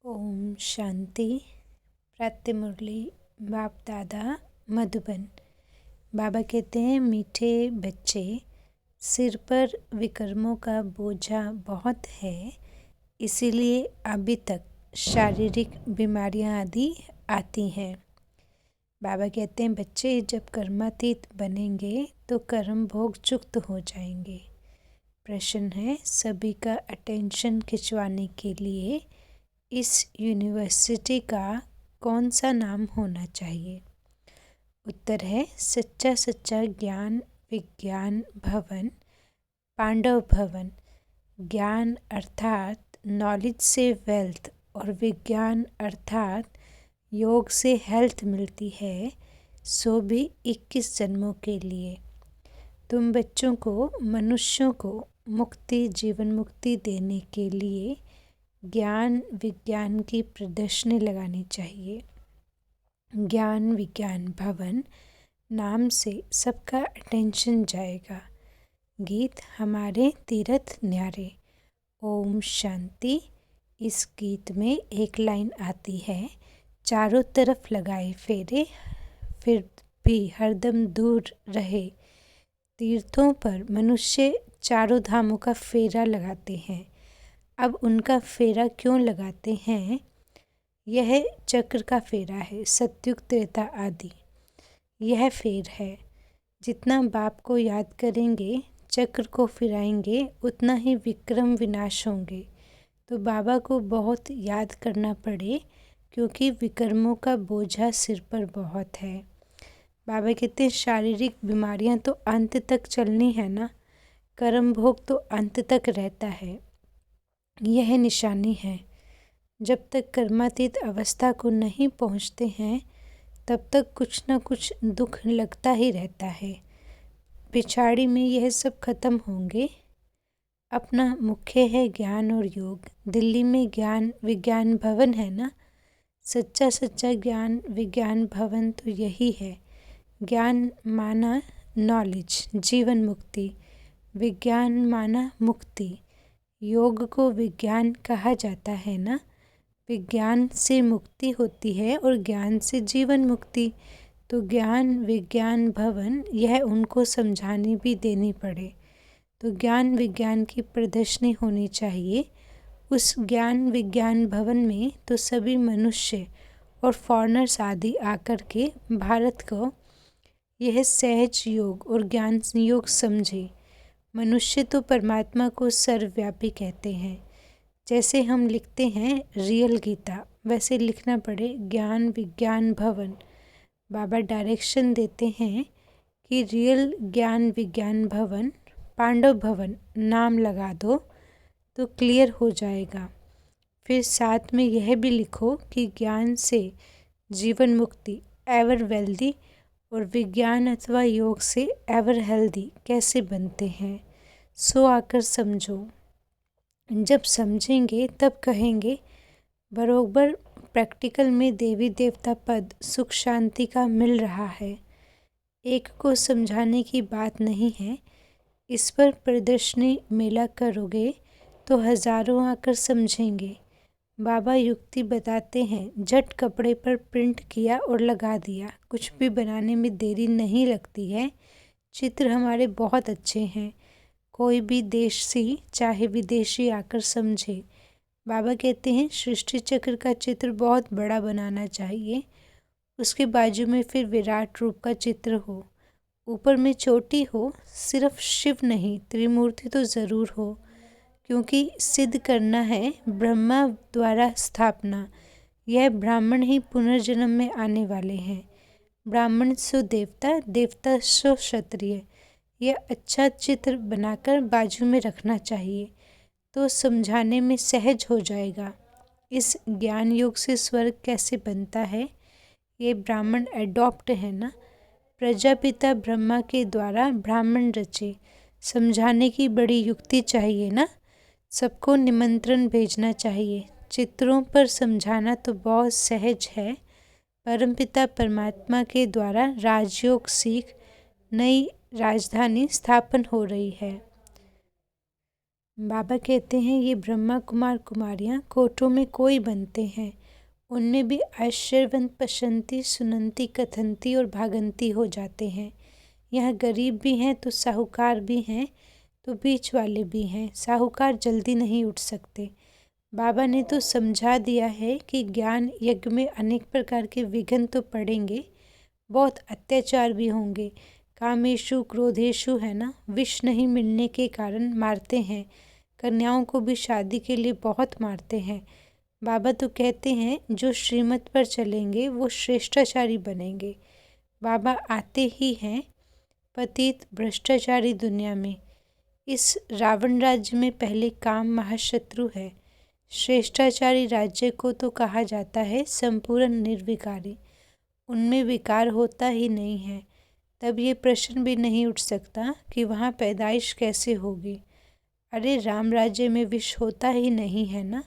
ओम शांति। प्रातः मुरली बाप दादा मधुबन। बाबा कहते हैं, मीठे बच्चे, सिर पर विकर्मों का बोझा बहुत है, इसीलिए अभी तक शारीरिक बीमारियां आदि आती हैं। बाबा कहते हैं, बच्चे जब कर्मातीत बनेंगे तो कर्म भोग चुक्त हो जाएंगे। प्रश्न है, सभी का अटेंशन खिंचवाने के लिए इस यूनिवर्सिटी का कौन सा नाम होना चाहिए? उत्तर है, सच्चा सच्चा ज्ञान विज्ञान भवन, पांडव भवन। ज्ञान अर्थात नॉलेज से वेल्थ और विज्ञान अर्थात योग से हेल्थ मिलती है, सो भी 21 जन्मों के लिए। तुम बच्चों को, मनुष्यों को मुक्ति, जीवन मुक्ति देने के लिए ज्ञान विज्ञान की प्रदर्शनी लगानी चाहिए। ज्ञान विज्ञान भवन नाम से सबका अटेंशन जाएगा। गीत हमारे तीर्थ न्यारे। ओम शांति। इस गीत में एक लाइन आती है, चारों तरफ लगाए फेरे, फिर भी हरदम दूर रहे। तीर्थों पर मनुष्य चारों धामों का फेरा लगाते हैं। अब उनका फेरा क्यों लगाते हैं? यह चक्र का फेरा है, सतयुग त्रेता आदि यह फेर है। जितना बाप को याद करेंगे, चक्र को फिराएंगे, उतना ही विक्रम विनाश होंगे। तो बाबा को बहुत याद करना पड़े, क्योंकि विक्रमों का बोझा सिर पर बहुत है। बाबा कहते हैं, शारीरिक बीमारियां तो अंत तक चलनी है ना, कर्म भोग तो अंत तक रहता है। यह निशानी है, जब तक कर्मातीत अवस्था को नहीं पहुंचते हैं, तब तक कुछ न कुछ दुख लगता ही रहता है। पिछाड़ी में यह सब खत्म होंगे। अपना मुख्य है ज्ञान और योग। दिल्ली में ज्ञान विज्ञान भवन है ना, सच्चा सच्चा ज्ञान विज्ञान भवन तो यही है। ज्ञान माना नॉलेज, जीवन मुक्ति, विज्ञान माना मुक्ति। योग को विज्ञान कहा जाता है ना, विज्ञान से मुक्ति होती है और ज्ञान से जीवन मुक्ति। तो ज्ञान विज्ञान भवन, यह उनको समझानी भी देनी पड़े। तो ज्ञान विज्ञान की प्रदर्शनी होनी चाहिए। उस ज्ञान विज्ञान भवन में तो सभी मनुष्य और फॉरेनर्स आदि आकर के भारत को यह सहज योग और ज्ञान योग समझे। मनुष्य तो परमात्मा को सर्वव्यापी कहते हैं। जैसे हम लिखते हैं रियल गीता, वैसे लिखना पड़े ज्ञान विज्ञान भवन। बाबा डायरेक्शन देते हैं कि रियल ज्ञान विज्ञान भवन, पांडव भवन नाम लगा दो तो क्लियर हो जाएगा। फिर साथ में यह भी लिखो कि ज्ञान से जीवन मुक्ति, एवर वेल्दी, और विज्ञान अथवा योग से एवर हेल्दी कैसे बनते हैं, सो आकर समझो। जब समझेंगे तब कहेंगे। बरोबर प्रैक्टिकल में देवी देवता पद सुख शांति का मिल रहा है। एक को समझाने की बात नहीं है। इस पर प्रदर्शनी मेला करोगे तो हजारों आकर समझेंगे। बाबा युक्ति बताते हैं, झट कपड़े पर प्रिंट किया और लगा दिया। कुछ भी बनाने में देरी नहीं लगती है। चित्र हमारे बहुत अच्छे हैं, कोई भी देशी चाहे विदेशी आकर समझे। बाबा कहते हैं, सृष्टि चक्र का चित्र बहुत बड़ा बनाना चाहिए। उसके बाजू में फिर विराट रूप का चित्र हो, ऊपर में चोटी हो। सिर्फ शिव नहीं, त्रिमूर्ति तो ज़रूर हो, क्योंकि सिद्ध करना है ब्रह्मा द्वारा स्थापना। यह ब्राह्मण ही पुनर्जन्म में आने वाले हैं। ब्राह्मण सो देवता, देवता सो क्षत्रिय। यह अच्छा चित्र बनाकर बाजू में रखना चाहिए, तो समझाने में सहज हो जाएगा। इस ज्ञान योग से स्वर्ग कैसे बनता है, ये ब्राह्मण एडॉप्ट है ना। प्रजापिता ब्रह्मा के द्वारा ब्राह्मण रचे, समझाने की बड़ी युक्ति चाहिए ना। सबको निमंत्रण भेजना चाहिए। चित्रों पर समझाना तो बहुत सहज है। परमपिता परमात्मा के द्वारा राजयोग सीख नई राजधानी स्थापन हो रही है। बाबा कहते हैं ये ब्रह्मा कुमार कुमारियाँ कोठों में कोई बनते हैं, उनमें भी आश्चर्यवंत पशंती सुनंती कथनती और भागंती हो जाते हैं। यहाँ गरीब भी हैं तो साहूकार भी हैं तो बीच वाले भी हैं। साहूकार जल्दी नहीं उठ सकते। बाबा ने तो समझा दिया है कि ज्ञान यज्ञ में अनेक प्रकार के विघ्न तो पड़ेंगे, बहुत अत्याचार भी होंगे। कामेशु क्रोधेशु है ना, विष नहीं मिलने के कारण मारते हैं। कन्याओं को भी शादी के लिए बहुत मारते हैं। बाबा तो कहते हैं जो श्रीमत पर चलेंगे वो श्रेष्ठाचारी बनेंगे। बाबा आते ही हैं पतित भ्रष्टाचारी दुनिया में। इस रावण राज्य में पहले काम महाशत्रु है। श्रेष्ठाचारी राज्य को तो कहा जाता है संपूर्ण निर्विकारी। उनमें विकार होता ही नहीं है। तब ये प्रश्न भी नहीं उठ सकता कि वहाँ पैदाइश कैसे होगी। अरे राम राज्य में विष होता ही नहीं है ना।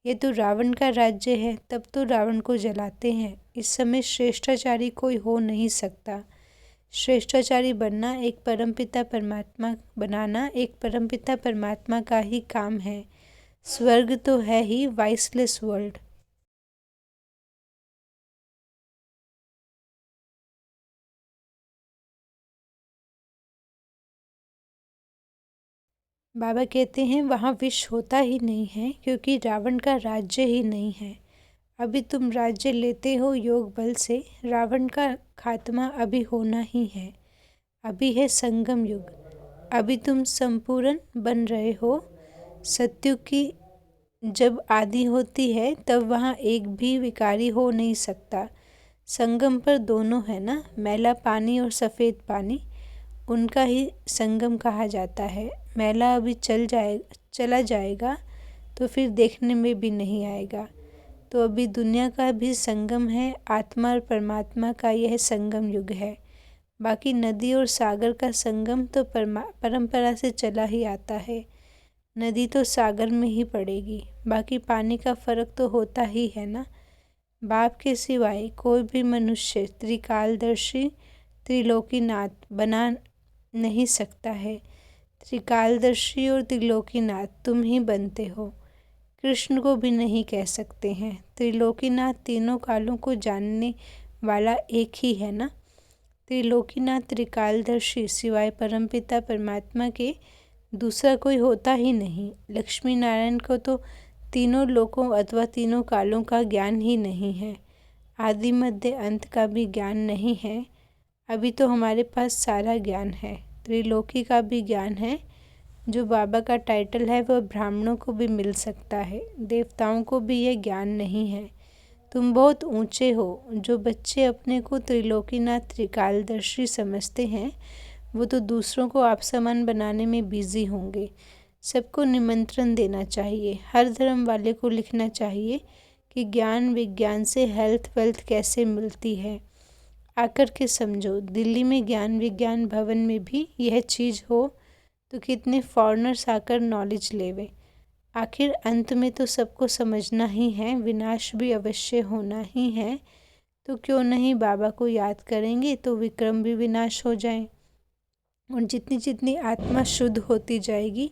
ये तो रावण का राज्य है, तब तो रावण को जलाते हैं। इस समय श्रेष्ठाचारी कोई हो नहीं सकता। श्रेष्ठाचारी बनना एक परमपिता परमात्मा का ही काम है। स्वर्ग तो है ही वाइसलेस वर्ल्ड। बाबा कहते हैं वहाँ विष होता ही नहीं है क्योंकि रावण का राज्य ही नहीं है। अभी तुम राज्य लेते हो योग बल से, रावण का खात्मा अभी होना ही है। अभी है संगम युग, अभी तुम संपूर्ण बन रहे हो। सत्युग की जब आदि होती है तब वहाँ एक भी विकारी हो नहीं सकता। संगम पर दोनों है ना, मैला पानी और सफ़ेद पानी, उनका ही संगम कहा जाता है। मैला अभी चला जाएगा तो फिर देखने में भी नहीं आएगा। तो अभी दुनिया का भी संगम है, आत्मा और परमात्मा का यह संगम युग है। बाकी नदी और सागर का संगम तो परंपरा से चला ही आता है। नदी तो सागर में ही पड़ेगी, बाकी पानी का फर्क तो होता ही है ना। बाप के सिवाय कोई भी मनुष्य त्रिकालदर्शी त्रिलोकीनाथ बना नहीं सकता है। त्रिकालदर्शी और त्रिलोकीनाथ तुम ही बनते हो, कृष्ण को भी नहीं कह सकते हैं। त्रिलोकीनाथ तीनों कालों को जानने वाला एक ही है ना। त्रिलोकीनाथ त्रिकालदर्शी सिवाय परमपिता परमात्मा के दूसरा कोई होता ही नहीं। लक्ष्मी नारायण को तो तीनों लोकों अथवा तीनों कालों का ज्ञान ही नहीं है। आदि मध्य अंत का भी ज्ञान नहीं है। अभी तो हमारे पास सारा ज्ञान है। त्रिलोकी का भी ज्ञान है। जो बाबा का टाइटल है वह ब्राह्मणों को भी मिल सकता है, देवताओं को भी यह ज्ञान नहीं है। तुम बहुत ऊंचे हो। जो बच्चे अपने को त्रिलोकीनाथ त्रिकालदर्शी समझते हैं वो तो दूसरों को आप समान बनाने में बिजी होंगे। सबको निमंत्रण देना चाहिए, हर धर्म वाले को लिखना चाहिए कि ज्ञान विज्ञान से हेल्थ वेल्थ कैसे मिलती है। आकर के समझो, दिल्ली में ज्ञान विज्ञान भवन में भी यह चीज़ हो तो कितने फॉरेनर्स आकर नॉलेज लेवे। आखिर अंत में तो सबको समझना ही है, विनाश भी अवश्य होना ही है। तो क्यों नहीं बाबा को याद करेंगे तो विक्रम भी विनाश हो जाए। और जितनी जितनी आत्मा शुद्ध होती जाएगी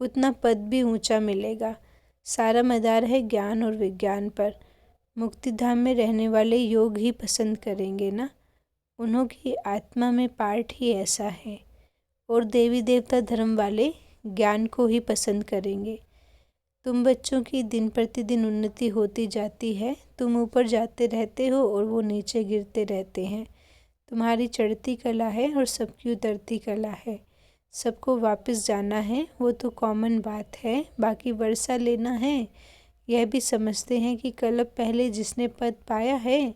उतना पद भी ऊंचा मिलेगा। सारा मदार है ज्ञान और विज्ञान पर। मुक्तिधाम में रहने वाले योग ही पसंद करेंगे ना, उन्हों की आत्मा में पार्ट ही ऐसा है। और देवी देवता धर्म वाले ज्ञान को ही पसंद करेंगे। तुम बच्चों की दिन प्रतिदिन उन्नति होती जाती है। तुम ऊपर जाते रहते हो और वो नीचे गिरते रहते हैं। तुम्हारी चढ़ती कला है और सबकी उतरती कला है। सबको वापस जाना है वो तो कॉमन बात है। बाकी वर्षा लेना है यह भी समझते हैं कि कल पहले जिसने पद पाया है,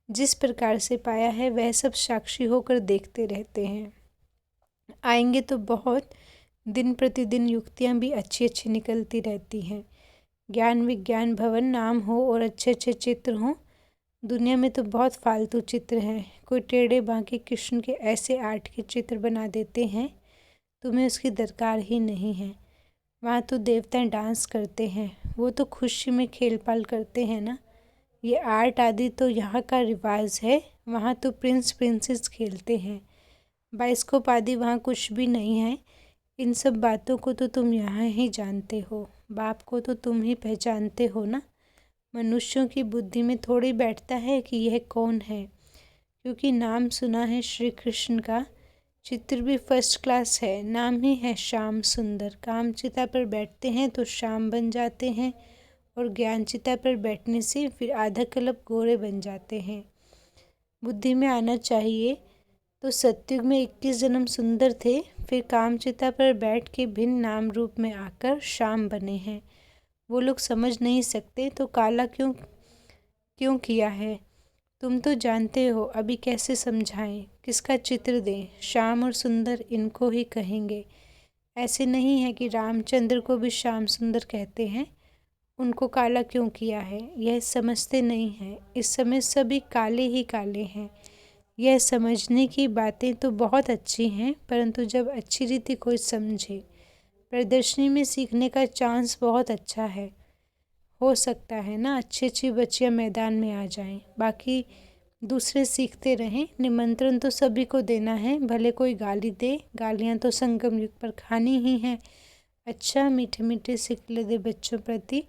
जिस प्रकार से पाया है, वह सब साक्षी होकर देखते रहते हैं। आएंगे तो बहुत, दिन प्रतिदिन युक्तियाँ भी अच्छी अच्छी निकलती रहती हैं। ज्ञान विज्ञान भवन नाम हो और अच्छे अच्छे चित्र हों। दुनिया में तो बहुत फालतू चित्र हैं। कोई टेढ़े बांके कृष्ण के ऐसे आर्ट के चित्र बना देते हैं, तुम्हें उसकी दरकार ही नहीं है। वहाँ तो देवता डांस करते हैं, वो तो खुशी में खेल पाल करते हैं ना। ये आर्ट आदि तो यहाँ का रिवाज है, वहाँ तो प्रिंस प्रिंसेस खेलते हैं। बाइस्कोप आदि वहाँ कुछ भी नहीं है। इन सब बातों को तो तुम यहाँ ही जानते हो, बाप को तो तुम ही पहचानते हो ना। मनुष्यों की बुद्धि में थोड़ी बैठता है कि यह कौन है, क्योंकि नाम सुना है श्री कृष्ण का, चित्र भी फर्स्ट क्लास है, नाम ही है श्याम सुंदर। काम चिता पर बैठते हैं तो श्याम बन जाते हैं, और ज्ञान चिता पर बैठने से फिर आधा कल्प गोरे बन जाते हैं। बुद्धि में आना चाहिए। तो सतयुग में 21 जन्म सुंदर थे, फिर कामचिता पर बैठ के भिन्न नाम रूप में आकर श्याम बने हैं। वो लोग समझ नहीं सकते तो काला क्यों किया है। तुम तो जानते हो, अभी कैसे समझाएं, किसका चित्र दें। श्याम और सुंदर इनको ही कहेंगे। ऐसे नहीं है कि रामचंद्र को भी श्याम सुंदर कहते हैं, उनको काला क्यों किया है, यह समझते नहीं हैं। इस समय सभी काले ही काले हैं। यह समझने की बातें तो बहुत अच्छी हैं, परंतु जब अच्छी रीति कोई समझे। प्रदर्शनी में सीखने का चांस बहुत अच्छा है, हो सकता है ना अच्छी अच्छी बच्चियां मैदान में आ जाएं, बाकी दूसरे सीखते रहें। निमंत्रण तो सभी को देना है, भले कोई गाली दे, गालियां तो संगम युग पर खानी ही हैं। अच्छा मीठे मीठे सिखले दे बच्चों प्रति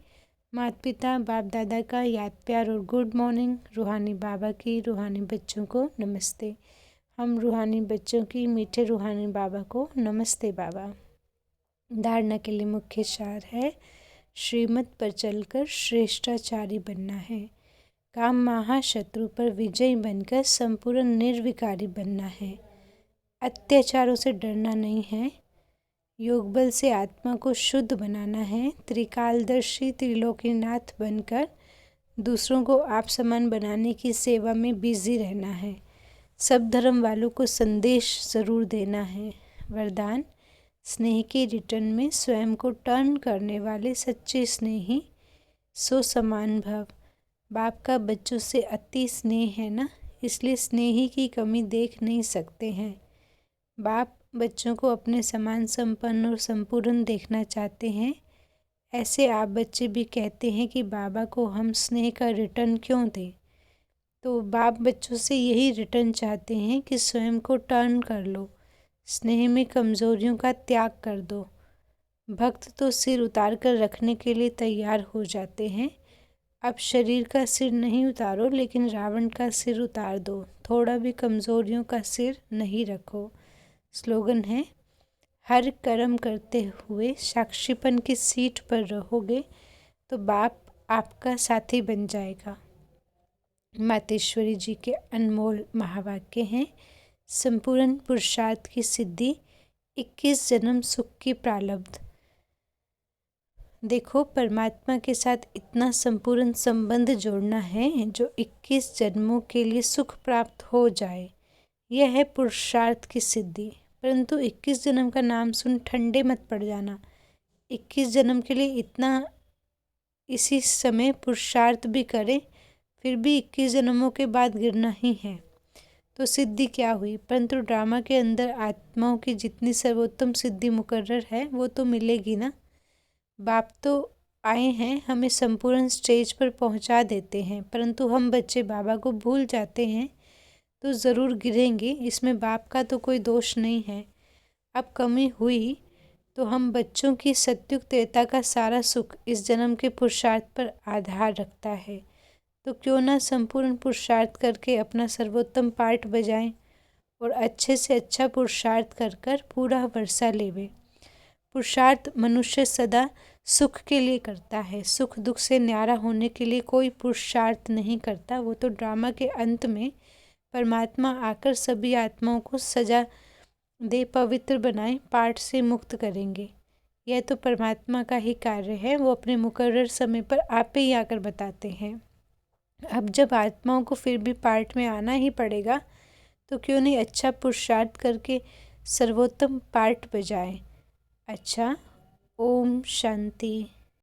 माता पिता बाप दादा का याद प्यार और गुड मॉर्निंग। रूहानी बाबा की रूहानी बच्चों को नमस्ते। हम रूहानी बच्चों की मीठे रूहानी बाबा को नमस्ते बाबा। धारणा के लिए मुख्य सार है, श्रीमत पर चलकर श्रेष्ठाचारी बनना है। काम महाशत्रु पर विजयी बनकर संपूर्ण निर्विकारी बनना है। अत्याचारों से डरना नहीं है। योग बल से आत्मा को शुद्ध बनाना है। त्रिकालदर्शी त्रिलोकीनाथ बनकर दूसरों को आप समान बनाने की सेवा में बिजी रहना है। सब धर्म वालों को संदेश जरूर देना है। वरदान, स्नेह के रिटर्न में स्वयं को टर्न करने वाले सच्चे स्नेही सो समान भव। बाप का बच्चों से अति स्नेह है ना, इसलिए स्नेही की कमी देख नहीं सकते हैं। बाप बच्चों को अपने समान संपन्न और संपूर्ण देखना चाहते हैं। ऐसे आप बच्चे भी कहते हैं कि बाबा को हम स्नेह का रिटर्न क्यों दें। तो बाप बच्चों से यही रिटर्न चाहते हैं कि स्वयं को टर्न कर लो, स्नेह में कमजोरियों का त्याग कर दो। भक्त तो सिर उतार कर रखने के लिए तैयार हो जाते हैं। अब शरीर का सिर नहीं उतारो, लेकिन रावण का सिर उतार दो। थोड़ा भी कमजोरियों का सिर नहीं रखो। स्लोगन है, हर कर्म करते हुए साक्षीपन की सीट पर रहोगे तो बाप आपका साथी बन जाएगा। मातेश्वरी जी के अनमोल महावाक्य हैं, संपूर्ण पुरुषार्थ की सिद्धि, 21 जन्म सुख की प्रारब्ध। देखो, परमात्मा के साथ इतना संपूर्ण संबंध जोड़ना है जो 21 जन्मों के लिए सुख प्राप्त हो जाए, यह है पुरुषार्थ की सिद्धि। परंतु 21 जन्म का नाम सुन ठंडे मत पड़ जाना। 21 जन्म के लिए इतना इसी समय पुरुषार्थ भी करें, फिर भी 21 जन्मों के बाद गिरना ही है, तो सिद्धि क्या हुई। परंतु ड्रामा के अंदर आत्माओं की जितनी सर्वोत्तम सिद्धि मुकर्रर है वो तो मिलेगी ना। बाप तो आए हैं, हमें संपूर्ण स्टेज पर पहुंचा देते हैं, परंतु हम बच्चे बाबा को भूल जाते हैं तो ज़रूर गिरेंगे। इसमें बाप का तो कोई दोष नहीं है। अब कमी हुई तो हम बच्चों की सत्युग त्रेता का सारा सुख इस जन्म के पुरुषार्थ पर आधार रखता है, तो क्यों ना संपूर्ण पुरुषार्थ करके अपना सर्वोत्तम पाठ बजाएं और अच्छे से अच्छा पुरुषार्थ कर कर पूरा वर्षा लेवे। पुरुषार्थ मनुष्य सदा सुख के लिए करता है, सुख दुख से न्यारा होने के लिए कोई पुरुषार्थ नहीं करता। वो तो ड्रामा के अंत में परमात्मा आकर सभी आत्माओं को सजा दे पवित्र बनाए पाठ से मुक्त करेंगे। यह तो परमात्मा का ही कार्य है, वो अपने मुकर्रर समय पर आप ही आकर बताते हैं। अब जब आत्माओं को फिर भी पाठ में आना ही पड़ेगा तो क्यों नहीं अच्छा पुरुषार्थ करके सर्वोत्तम पाठ बजाएं। अच्छा, ओम शांति।